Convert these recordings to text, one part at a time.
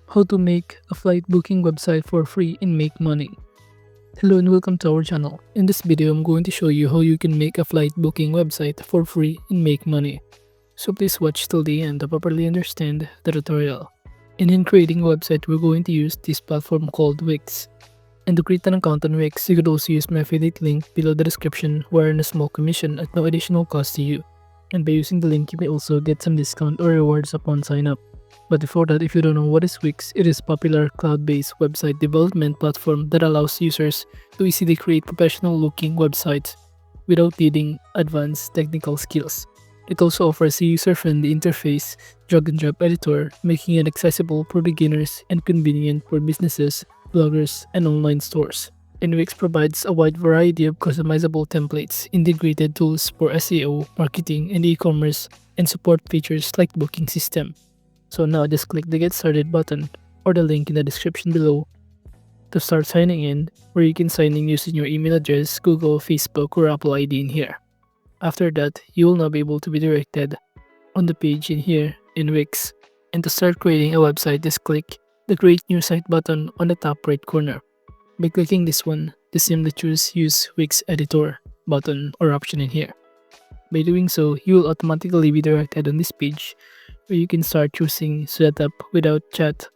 How to make a flight booking website for free and make money. Hello and welcome to our channel. In this video, I'm going to show you how you can make a flight booking website for free and make money. So please watch till the end to properly understand the tutorial. And in creating a website, we're going to use this platform called Wix. And to create an account on Wix, you could also use my affiliate link below the description where I earn a small commission at no additional cost to you. And by using the link, you may also get some discount or rewards upon sign up. But before that, if you don't know what is Wix, it is a popular cloud-based website development platform that allows users to easily create professional-looking websites without needing advanced technical skills. It also offers a user-friendly interface, drag-and-drop editor, making it accessible for beginners and convenient for businesses, bloggers, and online stores. And Wix provides a wide variety of customizable templates, integrated tools for SEO, marketing, and e-commerce, and support features like booking system. So now just click the Get Started button or the link in the description below to start signing in, where you can sign in using your email address, Google, Facebook, or Apple ID in here. After that, you will now be able to be directed on the page in here in Wix. And to start creating a website, just click the Create New Site button on the top right corner. By clicking this one, just simply choose Use Wix Editor button or option in here. By doing so, you will automatically be directed on this page where you can start choosing setup without chat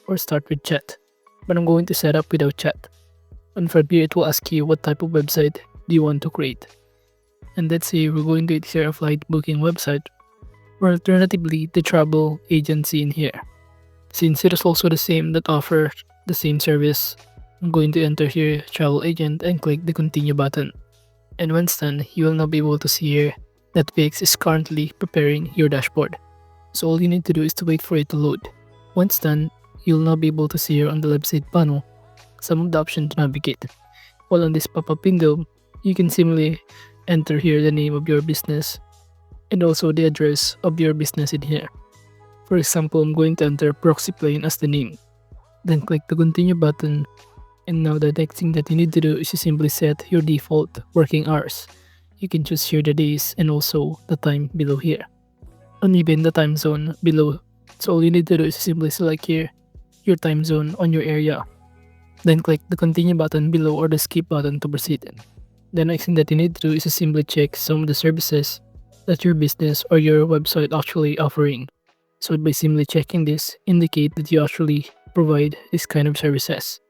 or start with chat. But I'm going to set up without chat. And from here, it will ask you what type of website do you want to create. And let's say we're going to share a flight booking website, or alternatively the travel agency in here. Since it is also the same that offer the same service, I'm going to enter here travel agent and click the continue button. And once done, you will now be able to see here that Wix is currently preparing your dashboard. So all you need to do is to wait for it to load. Once done, you'll now be able to see here on the left side panel some of the options to navigate. While on this pop-up window, you can simply enter here the name of your business and also the address of your business in here. For example, I'm going to enter Proxy Plane as the name. Then click the continue button, and now the next thing that you need to do is to simply set your default working hours. You can choose here the days and also the time below here, and even the time zone below. So all you need to do is simply select here your time zone on your area. Then click the continue button below or the skip button to proceed. The next thing that you need to do is to simply check some of the services that your business or your website actually offering. So by simply checking this, indicate that you actually provide this kind of services.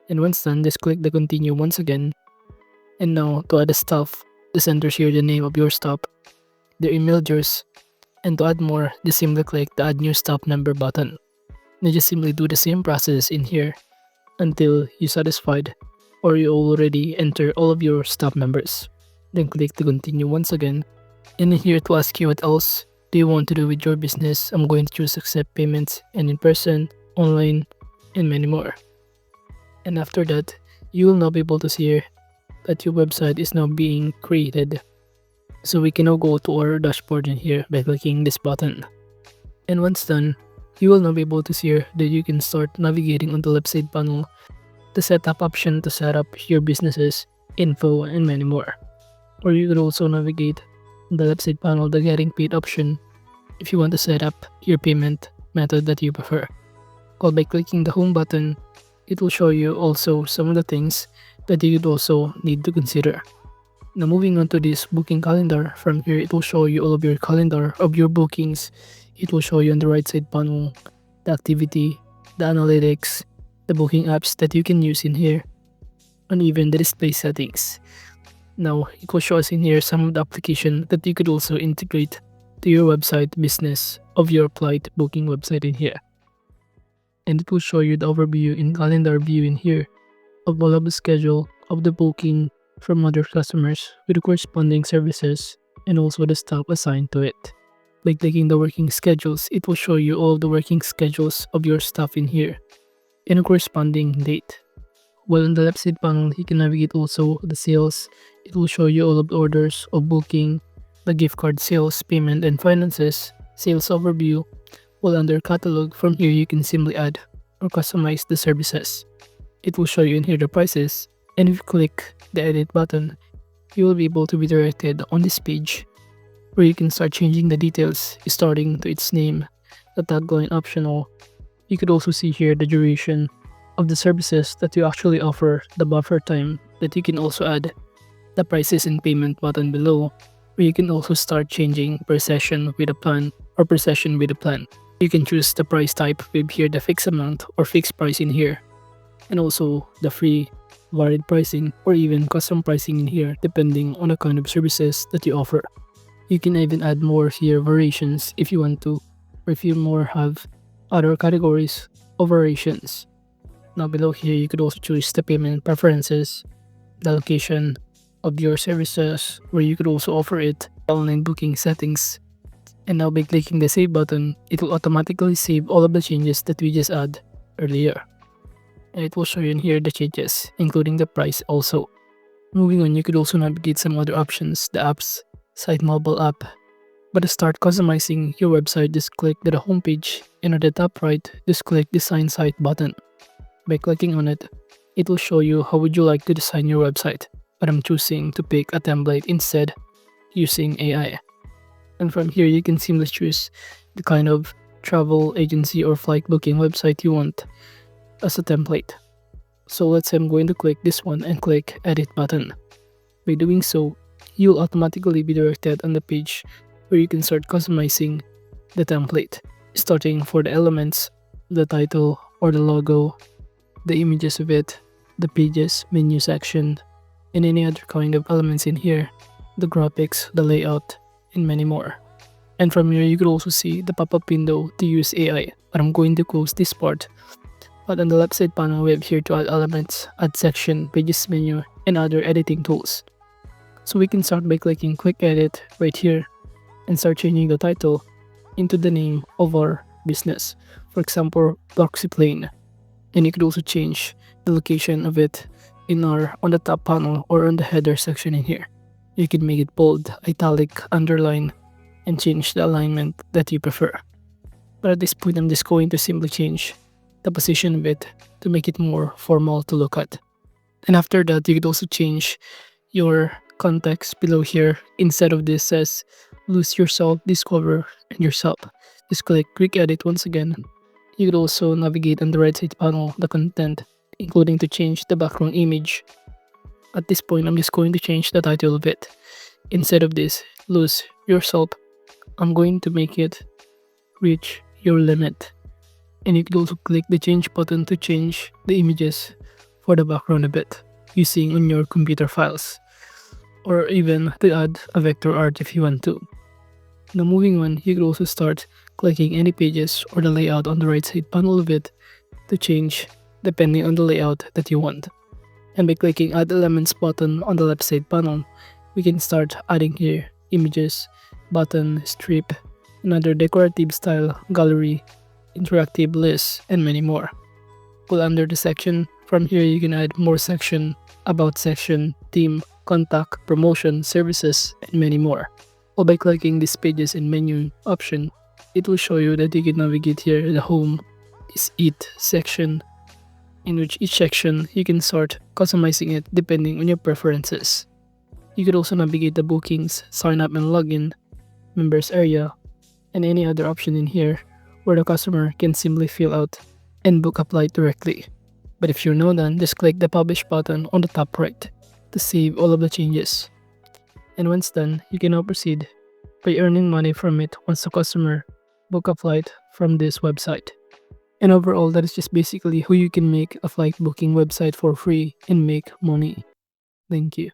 And once done, just click the continue once again. And now to add the stuff, just enter here the name of your stop, the email address, and to add more, just simply click the add new stop number button. Now just simply do the same process in here until you're satisfied or you already enter all of your stop numbers. Then click to continue once again. And in here to ask you what else do you want to do with your business, I'm going to choose accept payments and in person, online, and many more. And after that, you will now be able to see here that your website is now being created. So we can now go to our dashboard in here by clicking this button. And once done, you will now be able to see here that you can start navigating on the left side panel the setup option to set up your business's info and many more. Or you could also navigate on the left side panel the getting paid option if you want to set up your payment method that you prefer. Or by clicking the home button, it will show you also some of the things that you would also need to consider. Now moving on to this booking calendar, from here it will show you all of your calendar of your bookings. It will show you on the right side panel the activity, the analytics, the booking apps that you can use in here, and even the display settings. Now it will show us in here some of the application that you could also integrate to your website business of your flight booking website in here. And it will show you the overview in calendar view in here of all of the schedule of the booking from other customers with the corresponding services and also the staff assigned to it. By clicking the working schedules, it will show you all of the working schedules of your staff in here and a corresponding date. While on the left side panel, you can navigate also the sales. It will show you all of the orders of booking, the gift card sales, payment and finances, sales overview. While under catalog, from here you can simply add or customize the services. It will show you in here the prices, and if you click the edit button, you will be able to be directed on this page where you can start changing the details starting to its name, the tagline optional, You could also see here the duration of the services that you actually offer, the buffer time that you can also add, the prices and payment button below, where you can also start changing per session with a plan or per session with a plan. You can choose the price type with here the fixed amount or fixed price in here, and also the free, varied pricing, or even custom pricing in here depending on the kind of services that you offer. You can even add more here variations if you want to, or if you more have other categories of variations. Now below here you could also choose the payment preferences, the location of your services, where you could also offer it online booking settings. And now by clicking the save button, it will automatically save all of the changes that we just add earlier. And it will show you in here the changes, including the price also. Moving on, you could also navigate some other options, the apps, site mobile app. But to start customizing your website, just click the home page, and at the top right, just click design site button. By clicking on it, it will show you how would you like to design your website, but I'm choosing to pick a template instead using AI. And from here you can simply choose the kind of travel agency or flight booking website you want as a template. So let's say I'm going to click this one and click edit button. By doing so, you'll automatically be directed on the page where you can start customizing the template, starting for the elements, the title or the logo, the images of it, the pages, menu section, and any other kind of elements in here, the graphics, the layout, and many more. And from here you could also see the pop-up window to use AI, but I'm going to close this part. But on the left side panel we have here to add elements, add section, pages menu, and other editing tools. So we can start by clicking quick edit right here and start changing the title into the name of our business. For example, Plane. And you could also change the location of it on the top panel or on the header section in here. You can make it bold, italic, underline, and change the alignment that you prefer. But at this point, I'm just going to simply change the position of it to make it more formal to look at. And after that, you could also change your context below here. Instead of this says lose yourself, discover, and yourself. Just click quick edit once again. You could also navigate on the right side panel the content, including to change the background image. At this point, I'm just going to change the title of it. Instead of this, lose yourself, I'm going to make it reach your limit. And you could also click the change button to change the images for the background of it using on your computer files, or even to add a vector art if you want to. Now moving on, you could also start clicking any pages or the layout on the right side panel of it to change depending on the layout that you want. And by clicking add elements button on the left side panel, we can start adding here images, button, strip, another decorative style, gallery, interactive list, and many more. Pull under the section. From here you can add more section, about section, theme, contact, promotion, services, and many more. Or by clicking these pages in menu option, it will show you that you can navigate here the home is it section, in which each section you can start customizing it depending on your preferences. You could also navigate the bookings, sign up and login, members area, and any other option in here where the customer can simply fill out and book a flight directly. But if you're now done, just click the publish button on the top right to save all of the changes. And once done, you can now proceed by earning money from it once the customer book a flight from this website. And overall, that is just basically how you can make a flight booking website for free and make money. Thank you.